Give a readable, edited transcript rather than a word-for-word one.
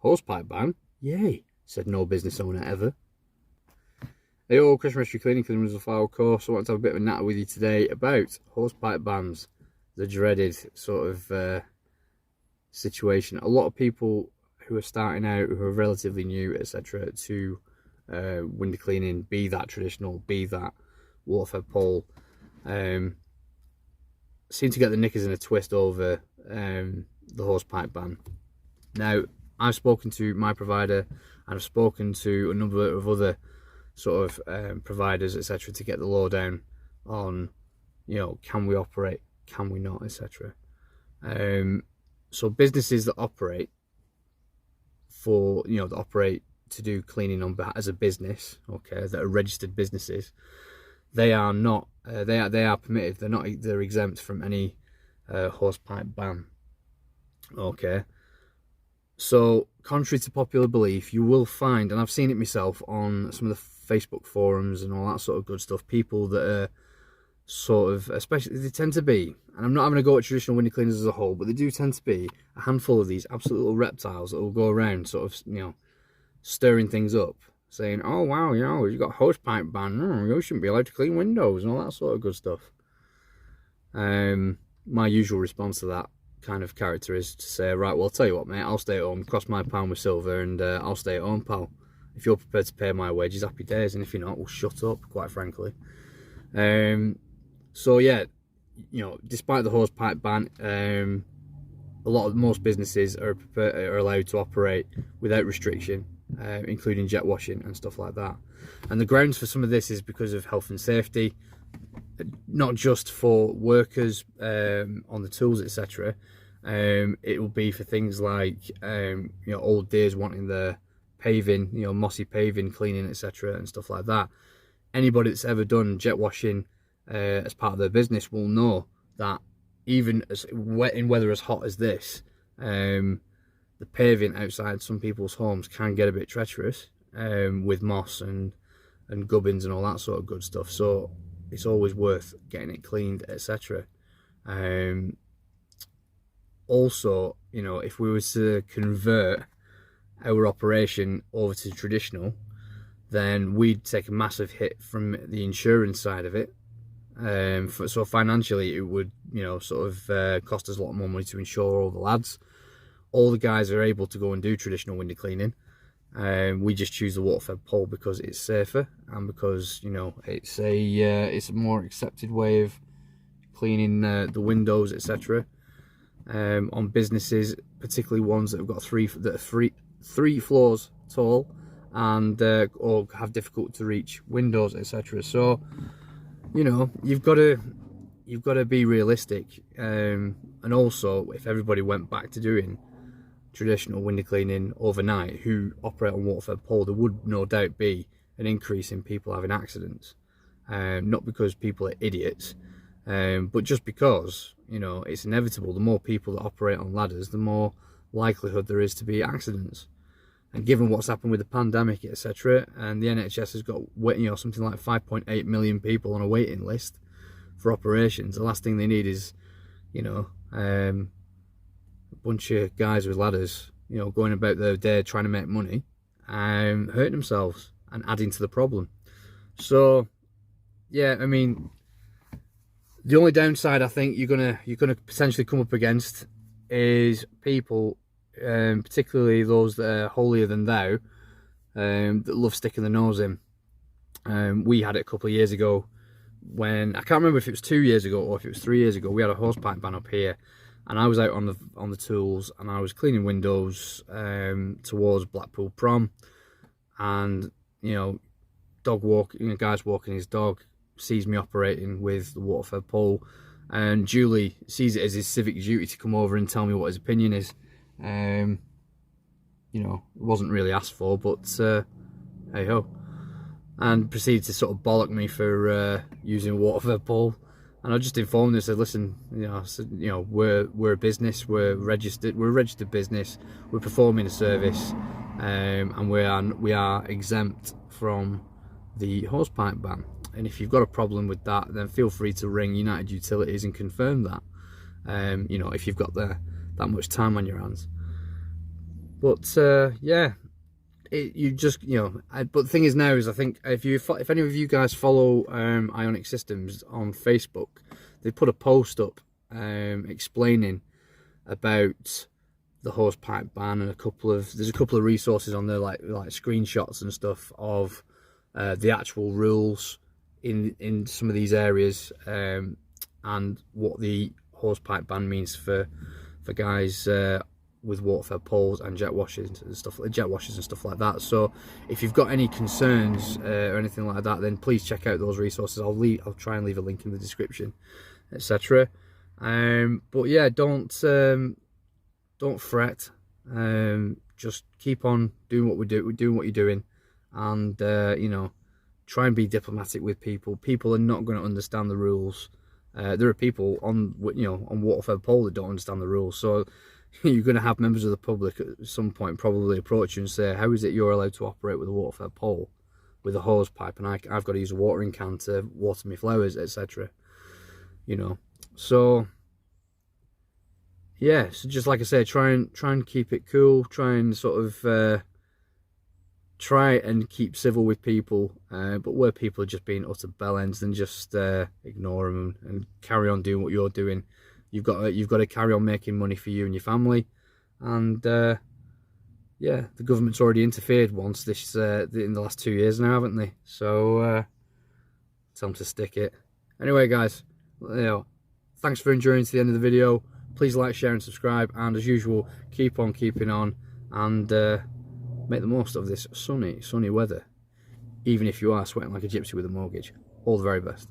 Hosepipe ban? Yay, said no business owner ever. Hey, all Chris Mystery Cleaning for the Middle File course. I want to have a bit of a natter with you today about hosepipe bans, the dreaded sort of situation. A lot of people who are starting out, who are relatively new, etc., to window cleaning, be that traditional, be that water-fed pole, seem to get the knickers in a twist over the hosepipe ban. Now, I've spoken to my provider and I've spoken to a number of other sort of providers, etc., to get the lowdown on, you know, can we operate, can we not, etc. So businesses that operate for, you know, that operate to do cleaning on as a business, okay, that are registered businesses, they are not, they are permitted. They're exempt from any hosepipe ban. Okay. So, contrary to popular belief, you will find, and I've seen it myself on some of the Facebook forums and all that sort of good stuff, people that are sort of, especially, they tend to be, and I'm not having a go at traditional window cleaners as a whole, but they do tend to be a handful of these absolute little reptiles that will go around sort of, you know, stirring things up, saying, oh wow, you know, you've got hosepipe ban, you shouldn't be allowed to clean windows and all that sort of good stuff. My usual response to that kind of character is to say, right, well, I'll tell you what, mate, I'll stay at home, cross my pound with silver, and I'll stay at home, pal. If you're prepared to pay my wages, happy days, and if you're not, well, shut up, quite frankly. So yeah, you know, despite the hosepipe ban, most businesses are allowed to operate without restriction, including jet washing and stuff like that. And the grounds for some of this is because of health and safety, not just for workers on the tools, etc. It will be for things like you know, old deers wanting the paving, you know, mossy paving cleaning, etc., and stuff like that. Anybody that's ever done jet washing as part of their business will know that even as wet in weather as hot as this, the paving outside some people's homes can get a bit treacherous with moss and gubbins and all that sort of good stuff. So it's always worth getting it cleaned, etc. Also, you know, if we were to convert our operation over to traditional, then we'd take a massive hit from the insurance side of it. So financially, it would, you know, sort of cost us a lot more money to insure all the lads. All the guys are able to go and do traditional window cleaning. We just choose the water-fed pole because it's safer and because, you know, it's a more accepted way of cleaning the windows, etc. On businesses, particularly ones that have got three floors tall and or have difficult to reach windows, etc. So, you know, you've got to be realistic. And also, if everybody went back to doing traditional window cleaning overnight who operate on water-fed pole, there would no doubt be an increase in people having accidents. Not because people are idiots, but just because, you know, it's inevitable. The more people that operate on ladders, the more likelihood there is to be accidents. And given what's happened with the pandemic, etc., and the NHS has got, you know, something like 5.8 million people on a waiting list for operations, the last thing they need is, you know, a bunch of guys with ladders, you know, going about their day trying to make money, hurting themselves and adding to the problem. So, yeah, I mean, the only downside I think you're gonna potentially come up against is people, particularly those that are holier than thou, that love sticking the nose in. We had it a couple of years ago when, I can't remember if it was 2 years ago or if it was 3 years ago, we had a hosepipe ban up here, and I was out on the tools and I was cleaning windows towards Blackpool Prom, and, you know, guy's walking his dog, sees me operating with the water-fed pole, and Julie sees it as his civic duty to come over and tell me what his opinion is. You know, it wasn't really asked for, but hey ho, and proceeded to sort of bollock me for using a water-fed pole. And I just informed them, said, listen, you know, we're a business, we're a registered business, we're performing a service, and we are exempt from the hosepipe ban. And if you've got a problem with that, then feel free to ring United Utilities and confirm that. You know, if you've got that much time on your hands. But yeah, you just, you know, but the thing is now is, I think if any of you guys follow Ionic Systems on Facebook, they put a post up explaining about the hosepipe ban, and there's a couple of resources on there, like screenshots and stuff of the actual rules in some of these areas, and what the hosepipe ban means for guys with water-fed poles and jet washers and stuff like that. So if you've got any concerns or anything like that, then please check out those resources. I'll try and leave a link in the description, etc. But yeah, don't fret. Just keep on doing what doing what you're doing, and you know, try and be diplomatic with people. People are not going to understand the rules. There are people on, you know, on water-fed pole that don't understand the rules. So you're going to have members of the public at some point probably approach you and say, how is it you're allowed to operate with a water-fed pole with a hose pipe, and I've got to use a watering can to water my flowers, etc. You know, so yeah, so just like I say, try and keep it cool. Try and sort of try and keep civil with people, but where people are just being utter bellends, then just ignore them and carry on doing what you're doing. You've got to carry on making money for you and your family, and yeah, the government's already interfered once in the last 2 years now, haven't they? So tell them to stick it. Anyway, guys, you know, thanks for enduring to the end of the video. Please like, share, and subscribe, and as usual, keep on keeping on, and make the most of this sunny weather, even if you are sweating like a gypsy with a mortgage. All the very best.